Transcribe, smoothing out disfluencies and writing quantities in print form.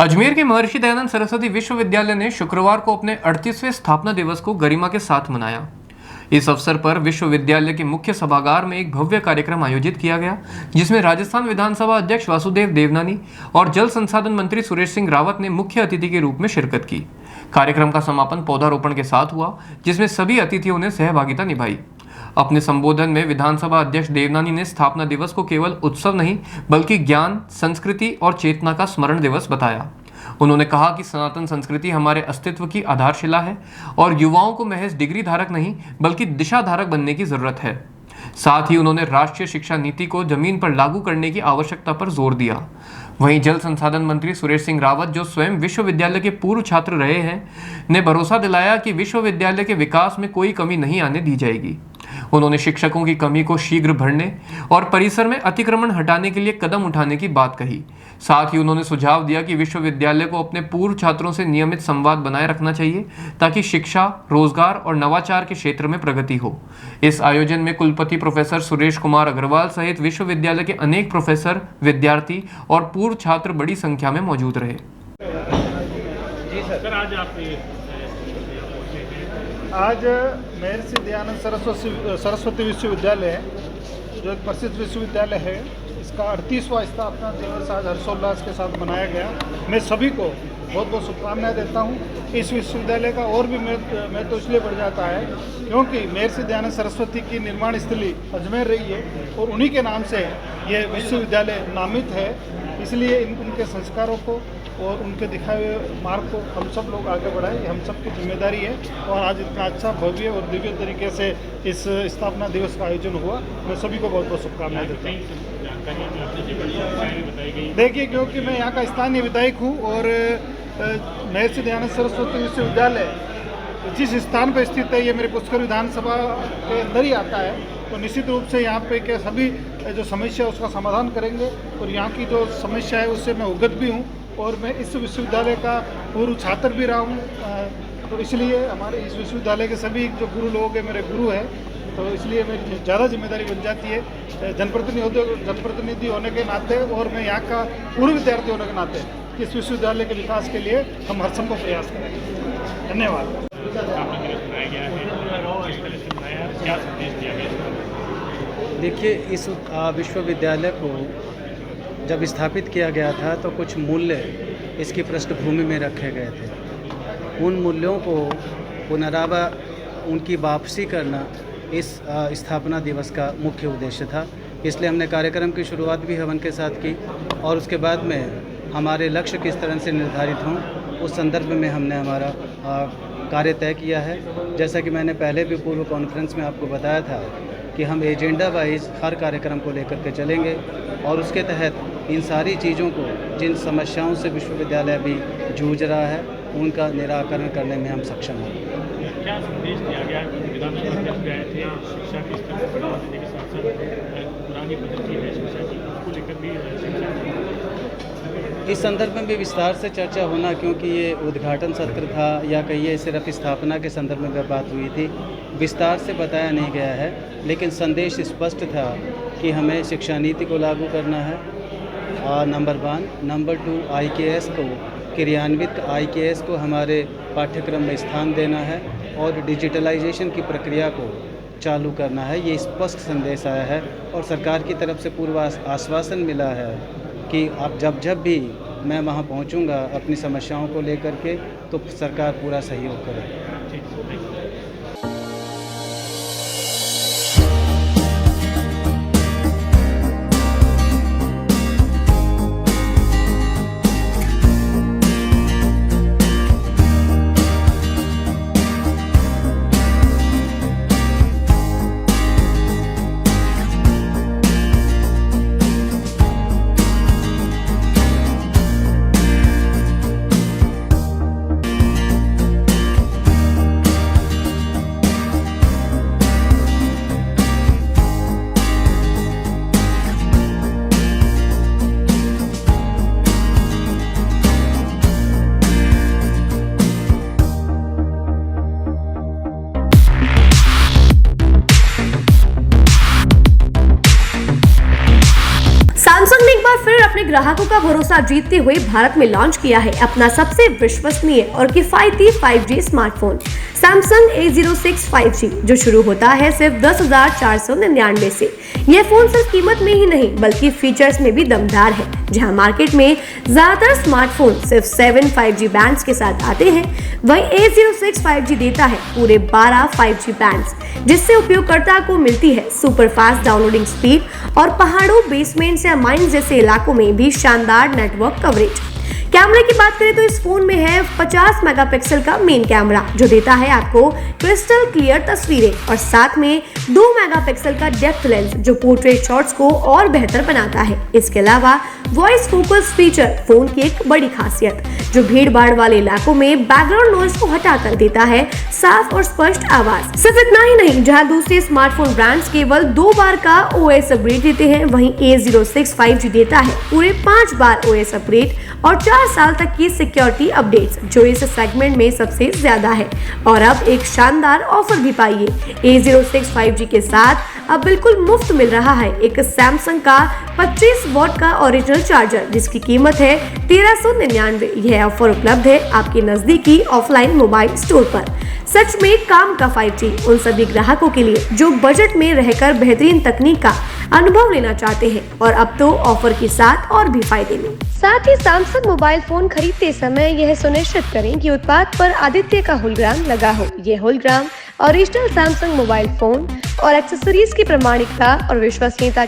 अजमेर के महर्षि दयानंद सरस्वती विश्वविद्यालय ने शुक्रवार को अपने 38वें स्थापना दिवस को गरिमा के साथ मनाया। इस अवसर पर विश्वविद्यालय के मुख्य सभागार में एक भव्य कार्यक्रम आयोजित किया गया, जिसमें राजस्थान विधानसभा अध्यक्ष वासुदेव देवनानी और जल संसाधन मंत्री सुरेश सिंह रावत ने मुख्य अतिथि के रूप में शिरकत की। कार्यक्रम का समापन पौधारोपण के साथ हुआ, जिसमें सभी अतिथियों ने सहभागिता निभाई। अपने संबोधन में विधानसभा अध्यक्ष देवनानी ने स्थापना दिवस को केवल उत्सव नहीं बल्कि ज्ञान, संस्कृति और चेतना का स्मरण दिवस बताया। उन्होंने कहा कि सनातन संस्कृति हमारे अस्तित्व की आधारशिला है और युवाओं को महज डिग्री धारक नहीं बल्कि दिशा धारक बनने की जरूरत है। साथ ही उन्होंने राष्ट्रीय शिक्षा नीति को जमीन पर लागू करने की आवश्यकता पर जोर दिया। वहीं जल संसाधन मंत्री सुरेश सिंह रावत, जो स्वयं विश्वविद्यालय के पूर्व छात्र रहे हैं, ने भरोसा दिलाया कि विश्वविद्यालय के विकास में कोई कमी नहीं आने दी जाएगी। उन्होंने शिक्षकों की कमी को शीघ्र भरने और परिसर में अतिक्रमण हटाने के लिए कदम उठाने की बात कही। साथ ही उन्होंने सुझाव दिया कि विश्वविद्यालय को अपने पूर्व छात्रों से नियमित संवाद बनाए रखना चाहिए ताकि शिक्षा, रोजगार और नवाचार के क्षेत्र में प्रगति हो। इस आयोजन में कुलपति प्रोफेसर सुरेश कुमार अग्रवाल सहित विश्वविद्यालय के अनेक प्रोफेसर, विद्यार्थी और पूर्व छात्र बड़ी संख्या में मौजूद रहे। आज महर्षि दयानंद सरस्वती विश्वविद्यालय, जो एक प्रसिद्ध विश्वविद्यालय है, इसका 38वां स्थापना दिवस आज हर्षोल्लास के साथ मनाया गया। मैं सभी को बहुत बहुत शुभकामनाएं देता हूं। इस विश्वविद्यालय का और भी महत्व तो इसलिए बढ़ जाता है क्योंकि महर्षि दयानंद सरस्वती की निर्माण स्थली अजमेर रही है और उन्हीं के नाम से ये विश्वविद्यालय नामित है। इसलिए उनके संस्कारों को और उनके दिखाए हुए मार्ग को हम सब लोग आगे बढ़ाएं, ये हम सबकी जिम्मेदारी है। और आज इतना अच्छा, भव्य और दिव्य तरीके से इस स्थापना दिवस का आयोजन हुआ। मैं सभी को बहुत बहुत शुभकामनाएं देता हूँ। देखिए, क्योंकि मैं यहाँ का स्थानीय विधायक हूँ और महर्षि दयानंद सरस्वती विश्वविद्यालय जिस स्थान पर स्थित है, ये मेरे पुष्कर विधानसभा के अंदर ही आता है, तो निश्चित रूप से यहाँ पे के सभी जो समस्या है उसका समाधान करेंगे। और यहाँ की जो समस्या है उससे मैं अवगत भी हूँ और मैं इस विश्वविद्यालय का पूर्व छात्र भी रहा हूँ। तो इसलिए हमारे इस विश्वविद्यालय के सभी जो गुरु लोग हैं मेरे गुरु हैं, तो इसलिए मेरी ज़्यादा जिम्मेदारी बन जाती है जनप्रतिनिधि होने के नाते और मैं यहाँ का पूर्व विद्यार्थी होने के नाते कि इस विश्वविद्यालय के विकास के लिए हम हरसंभव प्रयास करेंगे। धन्यवाद। देखिए, इस विश्वविद्यालय को जब स्थापित किया गया था तो कुछ मूल्य इसकी पृष्ठभूमि में रखे गए थे। उन मूल्यों को उनकी वापसी करना इस स्थापना दिवस का मुख्य उद्देश्य था। इसलिए हमने कार्यक्रम की शुरुआत भी हवन के साथ की और उसके बाद में हमारे लक्ष्य किस तरह से निर्धारित हों उस संदर्भ में हमने हमारा कार्य तय किया है। जैसा कि मैंने पहले भी पूर्व कॉन्फ्रेंस में आपको बताया था कि हम एजेंडा वाइज हर कार्यक्रम को लेकर के चलेंगे और उसके तहत इन सारी चीज़ों को, जिन समस्याओं से विश्वविद्यालय अभी जूझ रहा है, उनका निराकरण करने में हम सक्षम हैं। क्या संदेश दिया गया? विधानसभा अध्यक्ष गए थे, शिक्षा के स्तर पर बढ़ावा देने के साथ साथ पुरानी पद्धति है शिक्षा की, उसको लेकर भी इस संदर्भ में भी विस्तार से चर्चा होना, क्योंकि ये उद्घाटन सत्र था या कहिए सिर्फ स्थापना के संदर्भ में बात हुई थी, विस्तार से बताया नहीं गया है। लेकिन संदेश स्पष्ट था कि हमें शिक्षा नीति को लागू करना है, नंबर 1। नंबर 2, IKS को क्रियान्वित IKS को हमारे पाठ्यक्रम में स्थान देना है और डिजिटलाइजेशन की प्रक्रिया को चालू करना है। ये स्पष्ट संदेश आया है और सरकार की तरफ से पूर्व आश्वासन मिला है कि अब जब भी मैं वहाँ पहुँचूँगा अपनी समस्याओं को लेकर के, तो सरकार पूरा सहयोग करेगी। ग्राहकों का भरोसा जीतते हुए भारत में लॉन्च किया है अपना सबसे विश्वसनीय और किफायती 5G smartphone Samsung A06 5G, जो शुरू होता है सिर्फ 10,499 से। यह फोन सिर्फ कीमत में ही नहीं बल्कि फीचर्स में भी दमदार है। जहां मार्केट में ज्यादातर स्मार्टफोन सिर्फ 7 5G बैंड्स के साथ आते हैं, वहीं A06 5G देता है पूरे 12 5G बैंड्स, जिससे उपयोगकर्ता को मिलती है सुपर फास्ट डाउनलोडिंग स्पीड और पहाड़ों, बेसमेंट या माइंस जैसे इलाकों में भी शानदार नेटवर्क कवरेज। कैमरे की बात करें तो इस फोन में है 50 मेगापिक्सल का मेन कैमरा, जो देता है आपको क्रिस्टल क्लियर तस्वीरें, और साथ में 2 मेगापिक्सल का डेप्थ लेंस, जो पोर्ट्रेट शॉट्स को और बेहतर बनाता है। इसके अलावा वॉइस फोकस फीचर फोन की एक बड़ी खासियत, जो भीड़ भाड़ वाले इलाकों में बैकग्राउंड नॉइज को हटाकर देता है साफ और स्पष्ट आवाज। सिर्फ इतना ही नहीं, जहां दूसरे स्मार्टफोन ब्रांड्स केवल 2 बार का OS अपग्रेड देते हैं, वहीं A06 5G देता है पूरे 5 बार OS अपग्रेड और 4 साल तक की सिक्योरिटी अपडेट्स, जो इस सेगमेंट में सबसे ज्यादा है। और अब एक शानदार ऑफर भी पाइए। A06 5G के साथ अब बिल्कुल मुफ्त मिल रहा है एक सैमसंग का 25 वॉट का ओरिजिनल चार्जर, जिसकी कीमत है 1399। यह ऑफर उपलब्ध है आपके नजदीकी ऑफलाइन मोबाइल स्टोर पर। सच में काम का 5G उन सभी ग्राहकों के लिए जो बजट में रहकर बेहतरीन तकनीक का अनुभव लेना चाहते हैं, और अब तो ऑफर के साथ और भी फायदे में। साथ ही सैमसंग मोबाइल फोन खरीदते समय यह सुनिश्चित करें कि उत्पाद पर आदित्य का होलोग्राम लगा हो। यह hologram original Samsung mobile phone और एक्सेसरीज की प्रामाणिकता और विश्वसनीयता